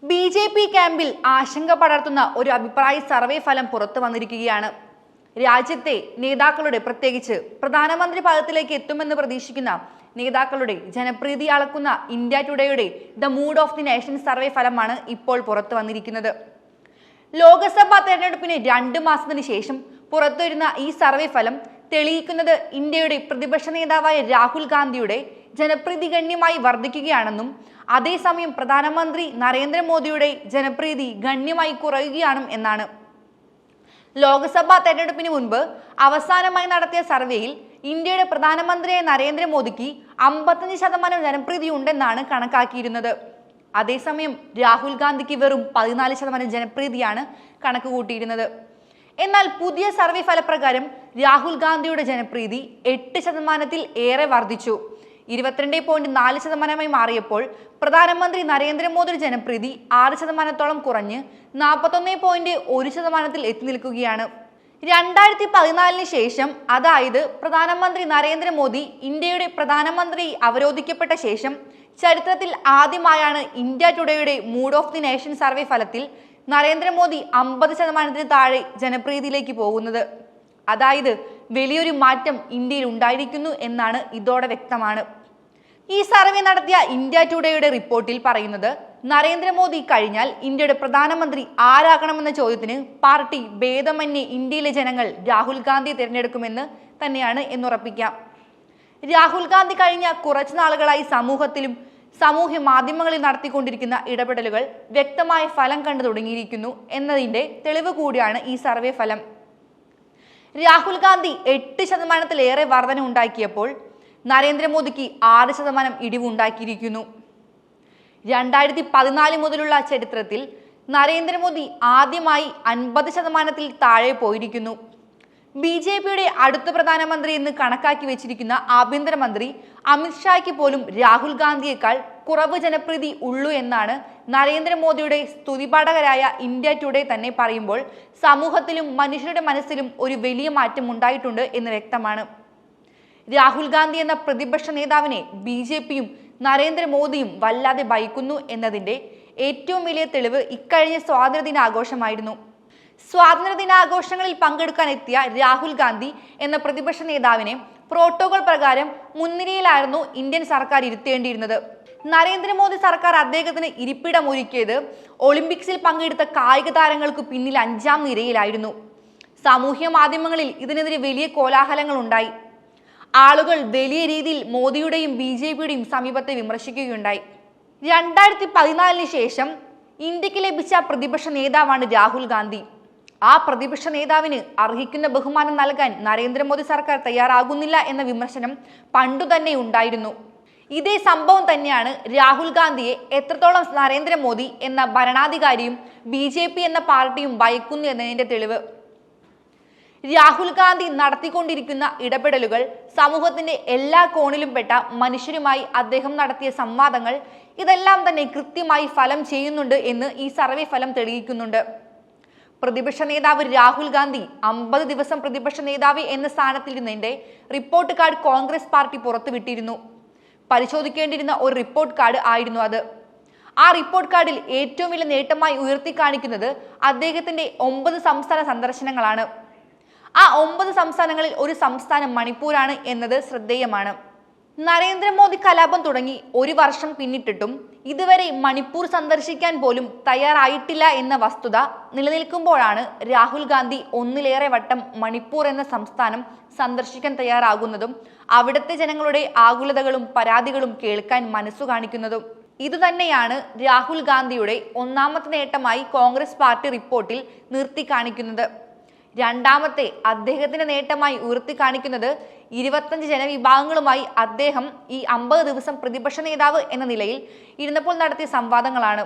BJP. ക്യാമ്പിൽ ആശങ്ക പടർത്തുന്ന ഒരു അഭിപ്രായ സർവേ ഫലം പുറത്തു വന്നിരിക്കുകയാണ്. രാജ്യത്തെ നേതാക്കളുടെ, പ്രത്യേകിച്ച് പ്രധാനമന്ത്രി പദത്തിലേക്ക് എത്തുമെന്ന് പ്രതീക്ഷിക്കുന്ന നേതാക്കളുടെ ജനപ്രീതി അളക്കുന്ന ഇന്ത്യ ടുഡേയുടെ the mood of the nation survey ഫലമാണ് ഇപ്പോൾ പുറത്തു വന്നിരിക്കുന്നത്. ലോക്സഭാ തെരഞ്ഞെടുപ്പിന് 2 മാസത്തിന് ശേഷം പുറത്തുവരുന്ന ഈ സർവേ ഫലം തെളിയിക്കുന്നത് ഇന്ത്യയുടെ പ്രതിപക്ഷ നേതാവായ രാഹുൽ ഗാന്ധിയുടെ ജനപ്രീതി ഗണ്യമായി വർദ്ധിക്കുകയാണെന്നും അതേസമയം പ്രധാനമന്ത്രി നരേന്ദ്രമോദിയുടെ ജനപ്രീതി ഗണ്യമായി കുറയുകയാണ് എന്നാണ്. ലോക്സഭാ തെരഞ്ഞെടുപ്പിന് മുൻപ് അവസാനമായി നടത്തിയ സർവേയിൽ ഇന്ത്യയുടെ പ്രധാനമന്ത്രിയായ നരേന്ദ്രമോദിക്ക് 55% ജനപ്രീതി ഉണ്ടെന്നാണ് കണക്കാക്കിയിരുന്നത്. അതേസമയം രാഹുൽ ഗാന്ധിക്ക് വെറും 14% ജനപ്രീതിയാണ് കണക്ക് കൂട്ടിയിരുന്നത്. എന്നാൽ പുതിയ സർവേ ഫലപ്രകാരം രാഹുൽ ഗാന്ധിയുടെ ജനപ്രീതി 8% ഏറെ വർദ്ധിച്ചു. 22.4% മാറിയപ്പോൾ പ്രധാനമന്ത്രി നരേന്ദ്രമോദിയുടെ ജനപ്രീതി 6% കുറഞ്ഞ് 41.1% എത്തി നിൽക്കുകയാണ്. 2014 ശേഷം, അതായത് പ്രധാനമന്ത്രി നരേന്ദ്രമോദി ഇന്ത്യയുടെ പ്രധാനമന്ത്രി അവരോധിക്കപ്പെട്ട ശേഷം ചരിത്രത്തിൽ ആദ്യമായാണ് India ടുഡേയുടെ mood of the nation survey ഫലത്തിൽ നരേന്ദ്രമോദി 50% താഴെ ജനപ്രീതിയിലേക്ക് പോകുന്നത്. അതായത് വലിയൊരു മാറ്റം ഇന്ത്യയിൽ ഉണ്ടായിരിക്കുന്നു എന്നാണ് ഇതോടെ വ്യക്തമാണ്. ഈ സർവേ നടത്തിയ ഇന്ത്യ ടുഡേയുടെ റിപ്പോർട്ടിൽ പറയുന്നത്, നരേന്ദ്രമോദി കഴിഞ്ഞാൽ ഇന്ത്യയുടെ പ്രധാനമന്ത്രി ആരാകണമെന്ന ചോദ്യത്തിന് പാർട്ടി ഭേദമന്യേ ഇന്ത്യയിലെ ജനങ്ങൾ രാഹുൽ ഗാന്ധിയെ തിരഞ്ഞെടുക്കുമെന്ന് തന്നെയാണ് എന്നുറപ്പിക്കാം. രാഹുൽ ഗാന്ധി കഴിഞ്ഞ കുറച്ചു നാളുകളായി സമൂഹത്തിലും സാമൂഹ്യ മാധ്യമങ്ങളിൽ നടത്തിക്കൊണ്ടിരിക്കുന്ന ഇടപെടലുകൾ വ്യക്തമായ ഫലം കണ്ടു തുടങ്ങിയിരിക്കുന്നു എന്നതിന്റെ തെളിവ് കൂടിയാണ് ഈ സർവേ ഫലം. രാഹുൽ ഗാന്ധി 8%-ലേറെ വർധന ഉണ്ടാക്കിയപ്പോൾ നരേന്ദ്രമോദിക്ക് 6% ഇടിവുണ്ടാക്കിയിരിക്കുന്നു. 2014 മുതലുള്ള ചരിത്രത്തിൽ നരേന്ദ്രമോദി ആദ്യമായി 50%-ൽ താഴെ പോയിരിക്കുന്നു. ബി.ജെ.പിയുടെ അടുത്ത പ്രധാനമന്ത്രി എന്ന് കണക്കാക്കി വെച്ചിരിക്കുന്ന ആഭ്യന്തരമന്ത്രി അമിത്ഷായ്ക്ക് പോലും രാഹുൽ ഗാന്ധിയേക്കാൾ കുറവ് ജനപ്രീതി ഉള്ളൂ എന്നാണ് നരേന്ദ്രമോദിയുടെ സ്തുതിപാഠകരായ ഇന്ത്യ ടുഡേ തന്നെ പറയുമ്പോൾ സമൂഹത്തിലും മനുഷ്യരുടെ മനസ്സിലും ഒരു വലിയ മാറ്റം ഉണ്ടായിട്ടുണ്ട് എന്ന് വ്യക്തമാണ്. രാഹുൽ ഗാന്ധി എന്ന പ്രതിപക്ഷ നേതാവിനെ ബി.ജെ.പിയും നരേന്ദ്രമോദിയും വല്ലാതെ ഭയക്കുന്നു എന്നതിന്റെ ഏറ്റവും വലിയ തെളിവ് ഇക്കഴിഞ്ഞ സ്വാതന്ത്ര്യദിനാഘോഷമായിരുന്നു. സ്വാതന്ത്ര്യദിനാഘോഷങ്ങളിൽ പങ്കെടുക്കാൻ എത്തിയ രാഹുൽ ഗാന്ധി എന്ന പ്രതിപക്ഷ നേതാവിനെ പ്രോട്ടോകോൾ പ്രകാരം മുൻനിരയിലായിരുന്നു ഇന്ത്യൻ സർക്കാർ ഇരുത്തേണ്ടിയിരുന്നത്. നരേന്ദ്രമോദി സർക്കാർ അദ്ദേഹത്തിന് ഇരിപ്പിടമൊരുക്കിയത് ഒളിമ്പിക്സിൽ പങ്കെടുത്ത കായിക താരങ്ങൾക്ക് പിന്നിൽ 5ാം നിരയിലായിരുന്നു. സാമൂഹ്യ മാധ്യമങ്ങളിൽ ഇതിനെതിരെ വലിയ കോലാഹലങ്ങൾ ഉണ്ടായി. ആളുകൾ വലിയ രീതിയിൽ മോദിയുടെയും ബി.ജെ.പിയുടെയും സമീപത്തെ വിമർശിക്കുകയുണ്ടായി. 2014 ശേഷം ഇന്ത്യക്ക് ലഭിച്ച പ്രതിപക്ഷ നേതാവാണ് രാഹുൽ ഗാന്ധി. ആ പ്രതിപക്ഷ നേതാവിന് അർഹിക്കുന്ന ബഹുമാനം നൽകാൻ നരേന്ദ്രമോദി സർക്കാർ തയ്യാറാകുന്നില്ല എന്ന വിമർശനം പണ്ടുതന്നെ ഉണ്ടായിരുന്നു. ഇതേ സംഭവം തന്നെയാണ് രാഹുൽ ഗാന്ധിയെ എത്രത്തോളം നരേന്ദ്രമോദി എന്ന ഭരണാധികാരിയും ബി.ജെ.പി. എന്ന പാർട്ടിയും ഭയക്കുന്നു എന്നതിന്റെ തെളിവ്. രാഹുൽ ഗാന്ധി നടത്തിക്കൊണ്ടിരിക്കുന്ന ഇടപെടലുകൾ, സമൂഹത്തിന്റെ എല്ലാ കോണിലും പെട്ട മനുഷ്യരുമായി അദ്ദേഹം നടത്തിയ സംവാദങ്ങൾ, ഇതെല്ലാം തന്നെ കൃത്യമായി ഫലം ചെയ്യുന്നുണ്ട് എന്ന് ഈ സർവേ ഫലം തെളിയിക്കുന്നുണ്ട്. പ്രതിപക്ഷ നേതാവ് രാഹുൽ ഗാന്ധി 50 ദിവസം പ്രതിപക്ഷ നേതാവ് എന്ന സ്ഥാനത്തിരുന്നതിന്റെ റിപ്പോർട്ട് കാർഡ് കോൺഗ്രസ് പാർട്ടി പുറത്തുവിട്ടിരുന്നു. പരിശോധിക്കേണ്ടിയിരുന്ന ഒരു റിപ്പോർട്ട് കാർഡ് ആയിരുന്നു അത്. ആ റിപ്പോർട്ട് കാർഡിൽ ഏറ്റവും വലിയ നേട്ടമായി ഉയർത്തിക്കാണിക്കുന്നത് അദ്ദേഹത്തിന്റെ 9 സംസ്ഥാന സന്ദർശനങ്ങളാണ്. ആ 9 സംസ്ഥാനങ്ങളിൽ ഒരു സംസ്ഥാനം മണിപ്പൂരാണ് എന്നത് ശ്രദ്ധേയമാണ്. നരേന്ദ്രമോദി കലാപം തുടങ്ങി 1 വർഷം പിന്നിട്ടിട്ടും ഇതുവരെ മണിപ്പൂർ സന്ദർശിക്കാൻ പോലും തയ്യാറായിട്ടില്ല എന്ന വസ്തുത നിലനിൽക്കുമ്പോഴാണ് രാഹുൽ ഗാന്ധി ഒന്നിലേറെ വട്ടം മണിപ്പൂർ എന്ന സംസ്ഥാനം സന്ദർശിക്കാൻ തയ്യാറാകുന്നതും അവിടുത്തെ ജനങ്ങളുടെ ആകുലതകളും പരാതികളും കേൾക്കാൻ മനസ്സു കാണിക്കുന്നതും. ഇതുതന്നെയാണ് രാഹുൽ ഗാന്ധിയുടെ 1ാമത്തെ നേട്ടമായി കോൺഗ്രസ് പാർട്ടി റിപ്പോർട്ടിൽ നിർത്തി കാണിക്കുന്നത്. 2ാമത്തെ അദ്ദേഹത്തിന്റെ നേട്ടമായി ഉയർത്തി കാണിക്കുന്നത് 25 ജനവിഭാഗങ്ങളുമായി അദ്ദേഹം ഈ 50 ദിവസം പ്രതിപക്ഷ നേതാവ് എന്ന നിലയിൽ ഇരുന്നപ്പോൾ നടത്തിയ സംവാദങ്ങളാണ്.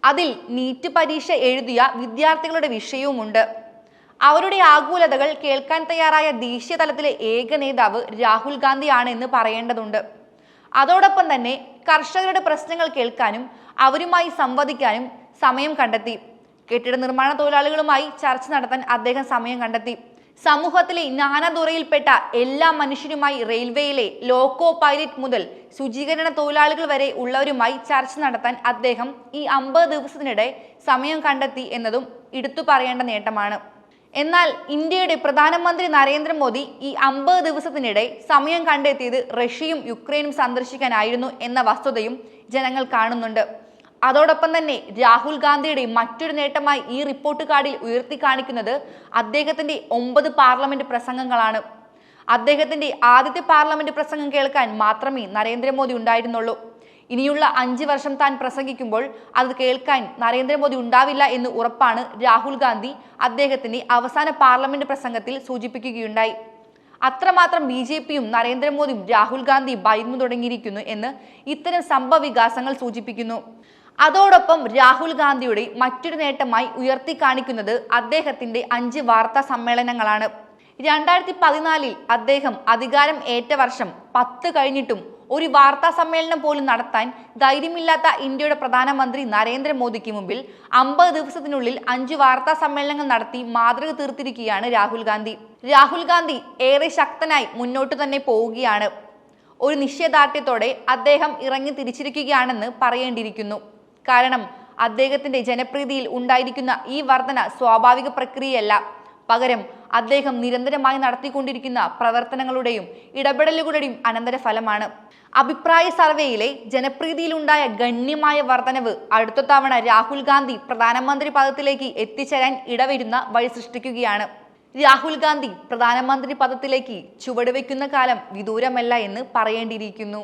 അതിൽ നീറ്റ് പരീക്ഷ എഴുതിയ വിദ്യാർത്ഥികളുടെ വിഷയവുമുണ്ട്. അവരുടെ ആകുലതകൾ കേൾക്കാൻ തയ്യാറായ ദേശീയ തലത്തിലെ ഏക നേതാവ് രാഹുൽ ഗാന്ധി ആണ് എന്ന് പറയേണ്ടതുണ്ട്. അതോടൊപ്പം തന്നെ കർഷകരുടെ പ്രശ്നങ്ങൾ കേൾക്കാനും അവരുമായി സംവദിക്കാനും സമയം കണ്ടെത്തി. കെട്ടിട നിർമ്മാണ തൊഴിലാളികളുമായി ചർച്ച നടത്താൻ അദ്ദേഹം സമയം കണ്ടെത്തി. സമൂഹത്തിലെ നാനാതുറയിൽപ്പെട്ട എല്ലാ മനുഷ്യരുമായി റെയിൽവേയിലെ ലോക്കോ പൈലറ്റ് മുതൽ ശുചീകരണ തൊഴിലാളികൾ വരെ ഉള്ളവരുമായി ചർച്ച നടത്താൻ അദ്ദേഹം ഈ 50 ദിവസത്തിനിടെ സമയം കണ്ടെത്തി എന്നതും എടുത്തു പറയേണ്ട നേട്ടമാണ്. എന്നാൽ ഇന്ത്യയുടെ പ്രധാനമന്ത്രി നരേന്ദ്രമോദി ഈ 50 ദിവസത്തിനിടെ സമയം കണ്ടെത്തിയത് റഷ്യയും യുക്രൈനും സന്ദർശിക്കാനായിരുന്നു എന്ന വസ്തുതയും ജനങ്ങൾ കാണുന്നുണ്ട്. അതോടൊപ്പം തന്നെ രാഹുൽ ഗാന്ധിയുടെ മറ്റൊരു നേട്ടമായി ഈ റിപ്പോർട്ട് കാർഡിൽ ഉയർത്തി കാണിക്കുന്നത് അദ്ദേഹത്തിന്റെ 9 പാർലമെന്റ് പ്രസംഗങ്ങളാണ്. അദ്ദേഹത്തിന്റെ ആദ്യത്തെ പാർലമെന്റ് പ്രസംഗം കേൾക്കാൻ മാത്രമേ നരേന്ദ്രമോദി ഉണ്ടായിരുന്നുള്ളൂ. ഇനിയുള്ള 5 വർഷം താൻ പ്രസംഗിക്കുമ്പോൾ അത് കേൾക്കാൻ നരേന്ദ്രമോദി ഉണ്ടാവില്ല എന്ന് ഉറപ്പാണ് രാഹുൽ ഗാന്ധി അദ്ദേഹത്തിന്റെ അവസാന പാർലമെന്റ് പ്രസംഗത്തിൽ സൂചിപ്പിക്കുകയുണ്ടായി. അത്രമാത്രം BJPയും നരേന്ദ്രമോദിയും രാഹുൽ ഗാന്ധി ഭയന്നു തുടങ്ങിയിരിക്കുന്നു എന്ന് ഇത്തരം സംഭവ വികാസങ്ങൾ സൂചിപ്പിക്കുന്നു. അതോടൊപ്പം രാഹുൽ ഗാന്ധിയുടെ മറ്റൊരു നേട്ടമായി ഉയർത്തി കാണിക്കുന്നത് അദ്ദേഹത്തിന്റെ 5 വാർത്താ സമ്മേളനങ്ങളാണ്. 2014 അദ്ദേഹം അധികാരം ഏറ്റ വർഷം 10 കഴിഞ്ഞിട്ടും ഒരു വാർത്താ സമ്മേളനം പോലും നടത്താൻ ധൈര്യമില്ലാത്ത ഇന്ത്യയുടെ പ്രധാനമന്ത്രി നരേന്ദ്രമോദിക്ക് മുമ്പിൽ 50 ദിവസത്തിനുള്ളിൽ 5 വാർത്താ സമ്മേളനങ്ങൾ നടത്തി മാതൃക തീർത്തിരിക്കുകയാണ് രാഹുൽ ഗാന്ധി. രാഹുൽ ഗാന്ധി ഏറെ ശക്തനായി മുന്നോട്ട് തന്നെ പോവുകയാണ്. ഒരു നിശ്ചയദാർഢ്യത്തോടെ അദ്ദേഹം ഇറങ്ങി തിരിച്ചിരിക്കുകയാണെന്ന് പറയേണ്ടിയിരിക്കുന്നു. കാരണം അദ്ദേഹത്തിന്റെ ജനപ്രീതിയിൽ ഉണ്ടായിരിക്കുന്ന ഈ വർധന സ്വാഭാവിക പ്രക്രിയയല്ല, പകരം അദ്ദേഹം നിരന്തരമായി നടത്തിക്കൊണ്ടിരിക്കുന്ന പ്രവർത്തനങ്ങളുടെയും ഇടപെടലുകളുടെയും അനന്തരഫലമാണ്. അഭിപ്രായ സർവേയിലെ ജനപ്രീതിയിലുണ്ടായ ഗണ്യമായ വർധനവ് അടുത്ത തവണ രാഹുൽ ഗാന്ധി പ്രധാനമന്ത്രി പദത്തിലേക്ക് എത്തിച്ചേരാൻ ഇടവരുന്ന വഴി സൃഷ്ടിക്കുകയാണ്. രാഹുൽ ഗാന്ധി പ്രധാനമന്ത്രി പദത്തിലേക്ക് ചുവടുവെക്കുന്ന കാലം വിദൂരമല്ല എന്ന് പറയേണ്ടിയിരിക്കുന്നു.